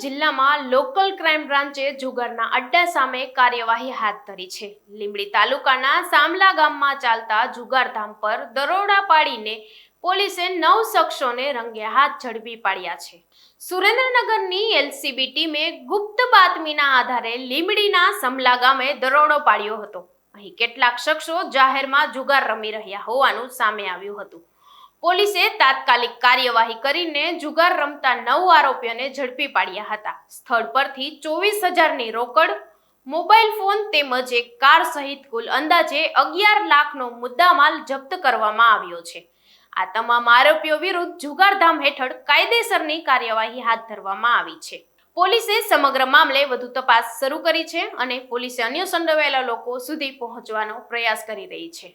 જિલ્લામાં local crime બ્રાન્ચે જુગારના અડ્ડા સામે કાર્યવાહી હાથ ધરી છે। લીંબડી તાલુકાના સામલા ગામમાં ચાલતા જુગારધામ પર દરોડા પાડીને પોલીસે 9 શખ્સોને રંગે હાથ ઝડપી પાડ્યા છે। સુરેન્દ્રનગરની એલસીબી ટીમે ગુપ્ત બાતમીના આધારે લીંબડીના સમલા ગામે દરોડો પાડ્યો હતો। અહીં કેટલાક શખ્સો જાહેરમાં જુગાર રમી રહ્યા હોવાનું સામે આવ્યું હતું। પોલીસે તાત્કાલિક કાર્યવાહી કરીને જુગાર રમતા 9 આરોપીઓને ઝડપી પાડ્યા હતા। સ્થળ પરથી 24,000ની રોકડ, મોબાઈલ ફોન તેમજ એક કાર સહિત કુલ અંદાજે 11 લાખનો મુદ્દામાલ જપ્ત કરવામાં આવ્યો છે। આ તમામ આરોપીઓ વિરુદ્ધ જુગારધામ હેઠળ કાયદેસરની કાર્યવાહી હાથ ધરવામાં આવી છે। પોલીસે સમગ્ર મામલે વધુ તપાસ શરૂ કરી છે અને પોલીસે અન્ય સંડોવાયેલા લોકો સુધી પહોંચવાનો પ્રયાસ કરી રહી છે।